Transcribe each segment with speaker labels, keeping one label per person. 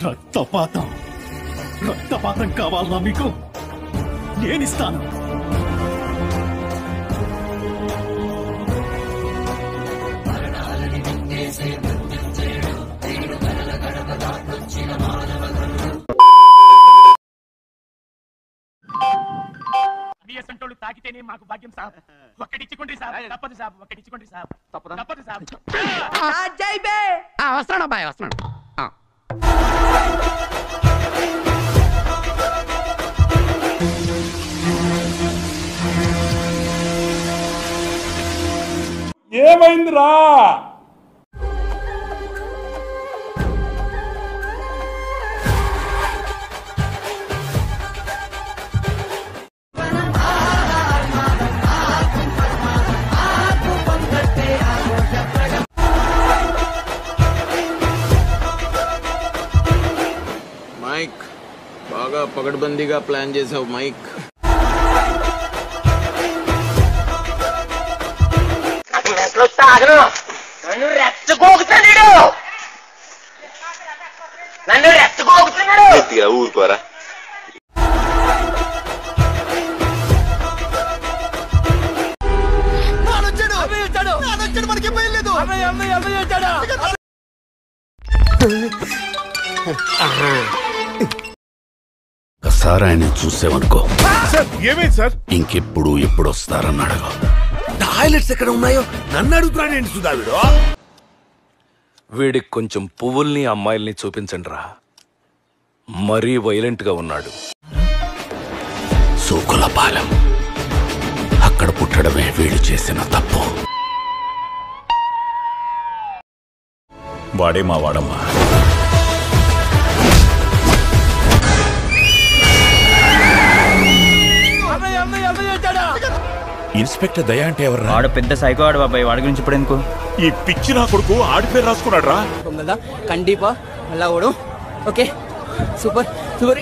Speaker 1: రక్తపాతం రక్తపాతం కావాలా మీకు? నేనిస్తాను.
Speaker 2: తాకితేనే మాకు భాగ్యం సాబ్. ఒక్కటిచ్చుకోండి సాబ్. తప్పదు సాబ్. ఒక్కటిచ్చుకోండి సాబ్. తప్పదు సాబ్.
Speaker 3: వస్తున్నాడు అబ్బాయి, వస్తున్నాడు.
Speaker 4: ఏమైందిరా?
Speaker 5: మైక్ బాగా పగడ్బందీగా ప్లాన్ చేసావు మైక్.
Speaker 2: నన్ను రెచ్చగోగుతున్నాడు.
Speaker 5: ఊరుకోరా.
Speaker 6: ఒకసారి ఆయన చూసేవనుకో,
Speaker 4: ఏమైంది సార్?
Speaker 6: ఇంకెప్పుడు ఎప్పుడు వస్తారని అడగ.
Speaker 7: టాయిలెట్స్ ఎక్కడ ఉన్నాయో నన్ను అడుగుతున్నాడు సుధా వీడు.
Speaker 8: వీడికి కొంచెం పువ్వుల్ని అమ్మాయిల్ని చూపించండి రా, మరీ వైలెంట్ గా ఉన్నాడు.
Speaker 6: సూకులపాలెం అక్కడ పుట్టడమే వీడు చేసిన తప్పు. వాడే మా వాడమ్మా. ఇన్స్పెక్టర్ దయా అంటే ఎవరు?
Speaker 9: వాడు పెద్ద సైకో ఆడు బాబాయ్. వాడి గురించి ఇప్పుడు ఎందుకు?
Speaker 4: ఈ పిచ్చి నా కొడుకు ఆడి పేరు రాసుకున్నాడు రా.
Speaker 3: కండీపా మళ్ళా ఓడు. Okay, super super.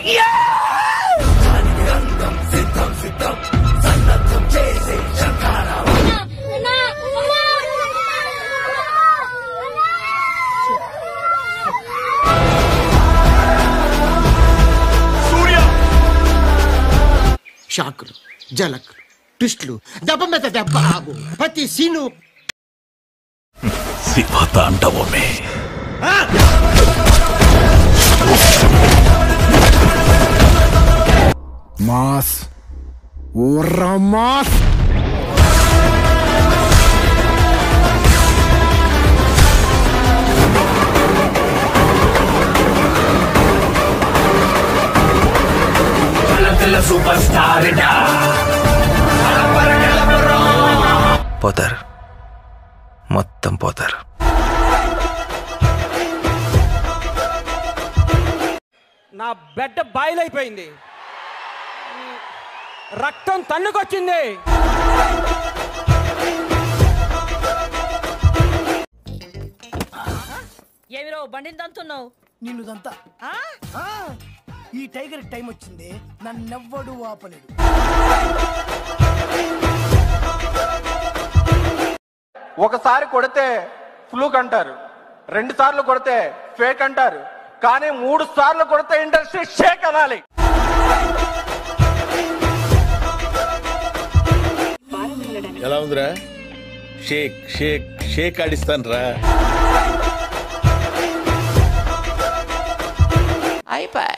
Speaker 7: షాకులు, జలకులు, ట్విస్టులు, దెబ్బ మీద దెబ్బ, ప్రతి సీను
Speaker 6: శివతాండవమే.
Speaker 7: మాస్ ఓర్రా మాస్.
Speaker 9: పోతారు, మొత్తం పోతారు.
Speaker 10: నా బెడ్డ బాయిలైపోయింది, రక్తం తన్నుకొచ్చింది.
Speaker 11: ఏమిరో బండిని దంతున్నావు?
Speaker 10: నిన్ను దంతా. ఈ టైగర్ టైం వచ్చింది, నన్నెవ్వడు ఆపలేడు.
Speaker 12: ఒకసారి కొడితే ఫ్లూక్ అంటారు, 2 సార్లు కొడితే ఫేక్ అంటారు, కానీ 3 సార్లు కొడితే ఇండస్ట్రీ షేక్ అనాలి.
Speaker 6: ఎలా ఉందిరా? షేక్ షేక్ షేక్ ఆడిస్తాను రా.
Speaker 3: అయిపోయి